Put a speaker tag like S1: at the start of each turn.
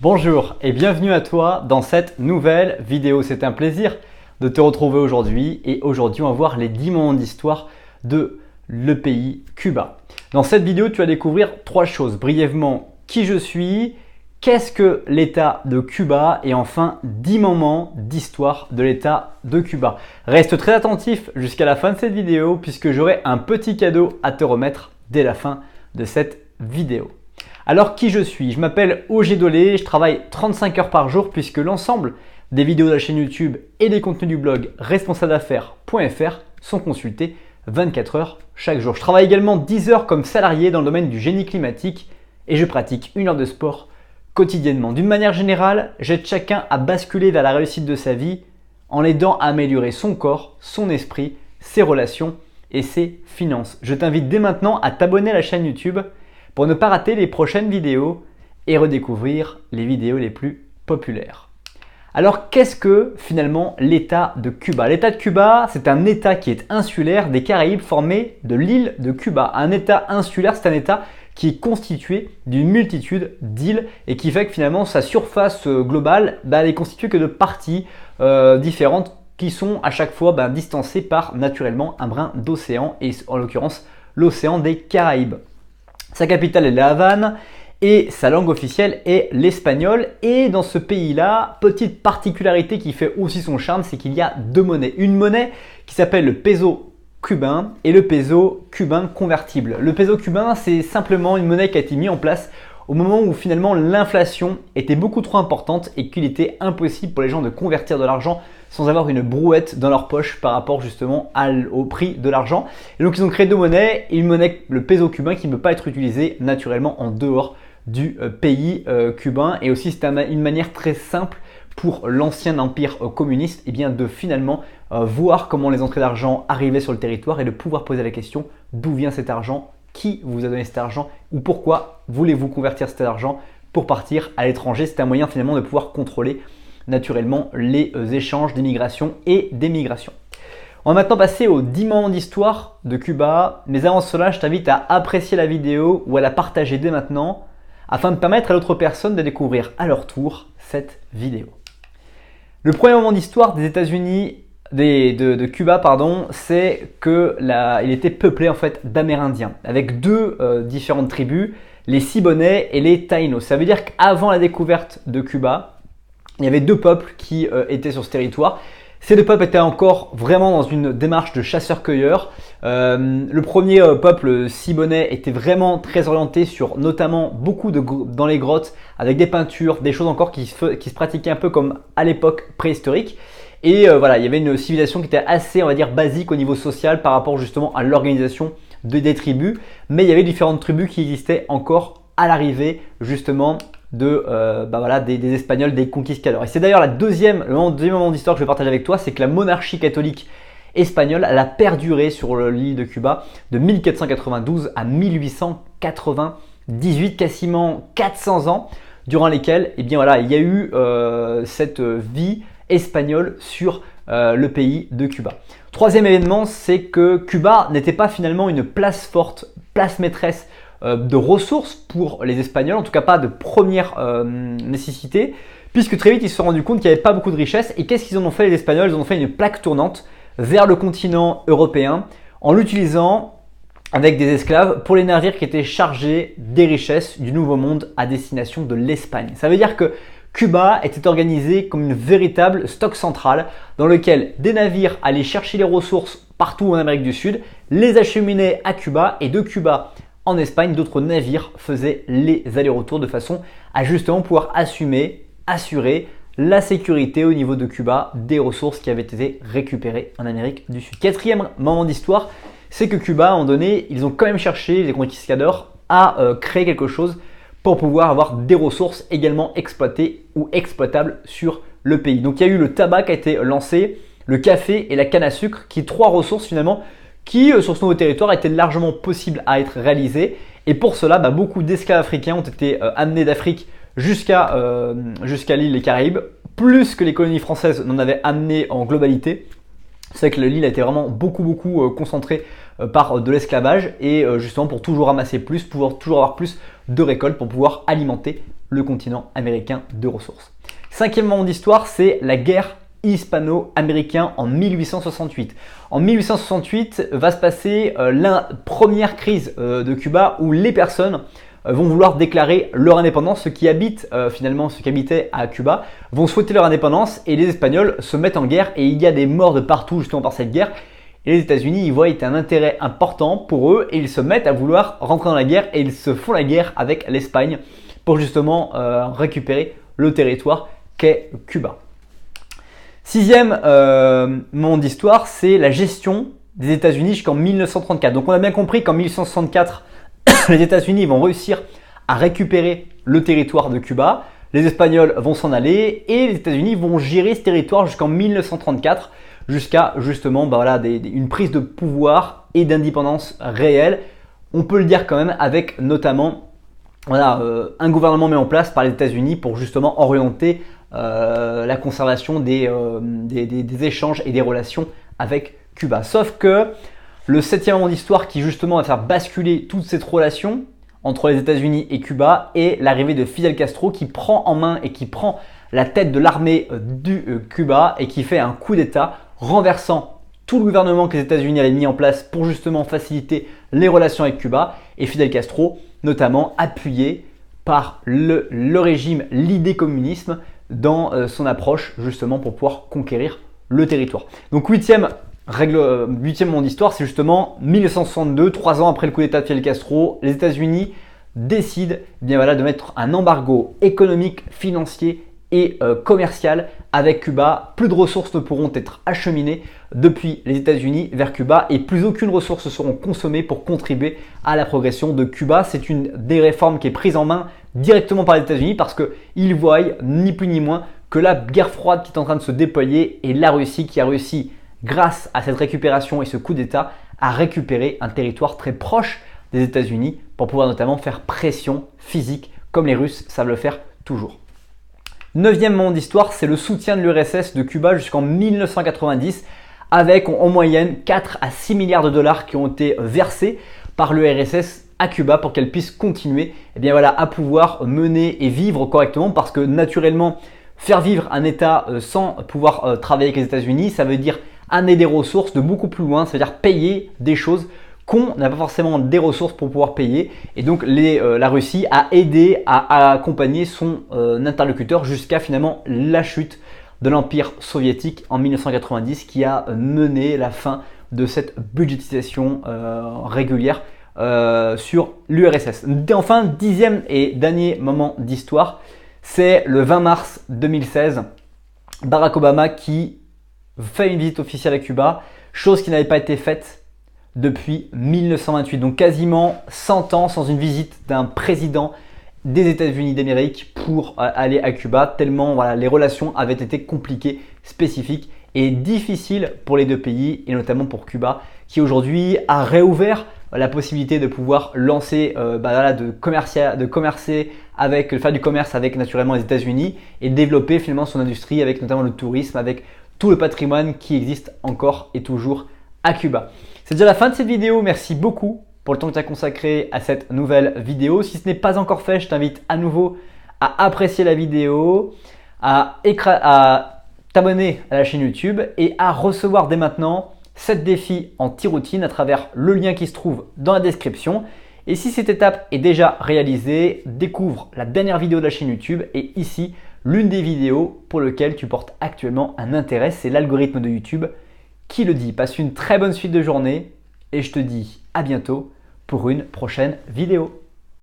S1: Bonjour et bienvenue à toi dans cette nouvelle vidéo. C'est un plaisir de te retrouver aujourd'hui et aujourd'hui on va voir les 10 moments d'histoire de le pays Cuba. Dans cette vidéo tu vas découvrir 3 choses. Brièvement, qui je suis, qu'est-ce que l'état de Cuba et enfin 10 moments d'histoire de l'état de Cuba. Reste très attentif jusqu'à la fin de cette vidéo puisque j'aurai un petit cadeau à te remettre dès la fin de cette vidéo. Alors qui je suis? Je m'appelle Ogé Dolé, je travaille 35 heures par jour puisque l'ensemble des vidéos de la chaîne YouTube et des contenus du blog responsableaffaires.fr sont consultés 24 heures chaque jour. Je travaille également 10 heures comme salarié dans le domaine du génie climatique et je pratique 1 heure de sport quotidiennement. D'une manière générale, j'aide chacun à basculer vers la réussite de sa vie en l'aidant à améliorer son corps, son esprit, ses relations et ses finances. Je t'invite dès maintenant à t'abonner à la chaîne YouTube pour ne pas rater les prochaines vidéos et redécouvrir les vidéos les plus populaires. Alors qu'est-ce que finalement l'état de Cuba? L'état de Cuba, c'est un état qui est insulaire des Caraïbes formé de l'île de Cuba. Un état insulaire, c'est un état qui est constitué d'une multitude d'îles et qui fait que finalement sa surface globale elle est constituée que de parties différentes qui sont à chaque fois distancées par naturellement un brin d'océan et en l'occurrence l'océan des Caraïbes. Sa capitale est La Havane et sa langue officielle est l'espagnol. Et dans ce pays-là, petite particularité qui fait aussi son charme, c'est qu'il y a 2 monnaies. Une monnaie qui s'appelle le peso cubain et le peso cubain convertible. Le peso cubain, c'est simplement une monnaie qui a été mise en place au moment où finalement l'inflation était beaucoup trop importante et qu'il était impossible pour les gens de convertir de l'argent sans avoir une brouette dans leur poche par rapport justement au prix de l'argent. Et donc ils ont créé 2 monnaies, et une monnaie, le peso cubain, qui ne peut pas être utilisée naturellement en dehors du pays cubain. Et aussi c'est une manière très simple pour l'ancien empire communiste de finalement voir comment les entrées d'argent arrivaient sur le territoire et de pouvoir poser la question d'où vient cet argent, qui vous a donné cet argent ou pourquoi voulez-vous convertir cet argent pour partir à l'étranger. C'est un moyen finalement de pouvoir contrôler naturellement les échanges d'immigration et d'émigration. On va maintenant passer aux 10 moments d'histoire de Cuba. Mais avant cela, je t'invite à apprécier la vidéo ou à la partager dès maintenant afin de permettre à d'autres personnes de découvrir à leur tour cette vidéo. Le premier moment d'histoire des États-Unis de Cuba, c'est qu'il était peuplé en fait d'Amérindiens avec 2 différentes tribus, les Siboney et les Taínos. Ça veut dire qu'avant la découverte de Cuba, il y avait 2 peuples qui étaient sur ce territoire. Ces 2 peuples étaient encore vraiment dans une démarche de chasseurs-cueilleurs. Le premier peuple Siboney était vraiment très orienté sur notamment beaucoup dans les grottes avec des peintures, des choses encore qui se pratiquaient un peu comme à l'époque préhistorique. Et il y avait une civilisation qui était assez, on va dire, basique au niveau social par rapport justement à l'organisation des tribus. Mais il y avait différentes tribus qui existaient encore à l'arrivée justement des Espagnols, des conquistadors. Et c'est d'ailleurs le deuxième moment d'histoire que je vais partager avec toi, c'est que la monarchie catholique espagnole, elle a perduré sur l'île de Cuba de 1492 à 1898, quasiment 400 ans, durant lesquels il y a eu cette vie espagnole sur le pays de Cuba. Troisième événement, c'est que Cuba n'était pas finalement une place forte, place maîtresse de ressources pour les Espagnols, en tout cas pas de première nécessité, puisque très vite ils se sont rendus compte qu'il n'y avait pas beaucoup de richesses. Et qu'est-ce qu'ils en ont fait les Espagnols? Ils en ont fait une plaque tournante vers le continent européen en l'utilisant avec des esclaves pour les navires qui étaient chargés des richesses du Nouveau Monde à destination de l'Espagne. Ça veut dire que Cuba était organisé comme une véritable stock centrale dans lequel des navires allaient chercher les ressources partout en Amérique du Sud, les acheminaient à Cuba et de Cuba en Espagne, d'autres navires faisaient les allers-retours de façon à justement pouvoir assurer la sécurité au niveau de Cuba des ressources qui avaient été récupérées en Amérique du Sud. Quatrième moment d'histoire, c'est que Cuba, à un moment donné, ils ont quand même cherché, les conquistadors, à créer quelque chose pour pouvoir avoir des ressources également exploitées ou exploitables sur le pays. Donc il y a eu le tabac qui a été lancé, le café et la canne à sucre, qui sont 3 ressources finalement qui sur ce nouveau territoire étaient largement possibles à être réalisées. Et pour cela, beaucoup d'esclaves africains ont été amenés d'Afrique jusqu'à l'île des Caraïbes, plus que les colonies françaises n'en avaient amené en globalité. C'est que l'île a été vraiment beaucoup concentrée par de l'esclavage et justement pour toujours ramasser plus, pouvoir toujours avoir plus de récoltes pour pouvoir alimenter le continent américain de ressources. Cinquième moment d'histoire, c'est la guerre hispano-américaine en 1868. En 1868 va se passer la première crise de Cuba où les personnes vont vouloir déclarer leur indépendance. Ceux qui habitent ceux qui habitaient à Cuba vont souhaiter leur indépendance et les Espagnols se mettent en guerre et il y a des morts de partout justement par cette guerre. Et les États-Unis, ils voient un intérêt important pour eux et ils se mettent à vouloir rentrer dans la guerre et ils se font la guerre avec l'Espagne pour justement récupérer le territoire qu'est Cuba. Sixième moment d'histoire, c'est la gestion des États-Unis jusqu'en 1934. Donc on a bien compris qu'en 1864, les États-Unis vont réussir à récupérer le territoire de Cuba, les Espagnols vont s'en aller et les États-Unis vont gérer ce territoire jusqu'en 1934, jusqu'à justement une prise de pouvoir et d'indépendance réelle. On peut le dire quand même avec notamment un gouvernement mis en place par les États-Unis pour justement orienter la conservation des échanges et des relations avec Cuba. Sauf que le septième moment d'histoire qui justement va faire basculer toute cette relation entre les États-Unis et Cuba est l'arrivée de Fidel Castro qui prend en main et qui prend la tête de l'armée du Cuba et qui fait un coup d'État renversant tout le gouvernement que les États-Unis avaient mis en place pour justement faciliter les relations avec Cuba et Fidel Castro notamment appuyé par le régime, l'idée communisme dans son approche justement pour pouvoir conquérir le territoire. Donc huitième moment d'histoire, c'est justement 1962, 3 ans après le coup d'État de Fidel Castro, les États-Unis décident de mettre un embargo économique, financier et commercial avec Cuba. Plus de ressources ne pourront être acheminées depuis les États-Unis vers Cuba et plus aucune ressource ne seront consommées pour contribuer à la progression de Cuba. C'est une des réformes qui est prise en main directement par les États-Unis parce qu'ils voient ni plus ni moins que la guerre froide qui est en train de se déployer et la Russie qui a réussi grâce à cette récupération et ce coup d'État à récupérer un territoire très proche des États-Unis pour pouvoir notamment faire pression physique comme les Russes savent le faire toujours. Neuvième moment d'histoire, c'est le soutien de l'URSS de Cuba jusqu'en 1990 avec en moyenne 4 à 6 milliards de dollars qui ont été versés par l'URSS à Cuba pour qu'elle puisse continuer à pouvoir mener et vivre correctement parce que naturellement faire vivre un État sans pouvoir travailler avec les États-Unis, ça veut dire amener des ressources de beaucoup plus loin, ça veut dire payer des choses qu'on n'a pas forcément des ressources pour pouvoir payer. Et donc la Russie a aidé à accompagner son interlocuteur jusqu'à finalement la chute de l'Empire soviétique en 1990 qui a mené la fin de cette budgétisation régulière sur l'URSS. Enfin, dixième et dernier moment d'histoire, c'est le 20 mars 2016, Barack Obama qui fait une visite officielle à Cuba, chose qui n'avait pas été faite depuis 1928. Donc quasiment 100 ans sans une visite d'un président des États-Unis d'Amérique pour aller à Cuba, tellement les relations avaient été compliquées, spécifiques et difficiles pour les deux pays et notamment pour Cuba qui aujourd'hui a réouvert la possibilité de pouvoir lancer, de faire du commerce avec naturellement les États-Unis et développer finalement son industrie avec notamment le tourisme, avec tout le patrimoine qui existe encore et toujours à Cuba. C'est déjà la fin de cette vidéo. Merci beaucoup pour le temps que tu as consacré à cette nouvelle vidéo. Si ce n'est pas encore fait, je t'invite à nouveau à apprécier la vidéo, à t'abonner à la chaîne YouTube et à recevoir dès maintenant 7 défis anti-routine à travers le lien qui se trouve dans la description. Et si cette étape est déjà réalisée, découvre la dernière vidéo de la chaîne YouTube et ici, l'une des vidéos pour lesquelles tu portes actuellement un intérêt, c'est l'algorithme de YouTube qui le dit. Passe une très bonne suite de journée et je te dis à bientôt pour une prochaine vidéo.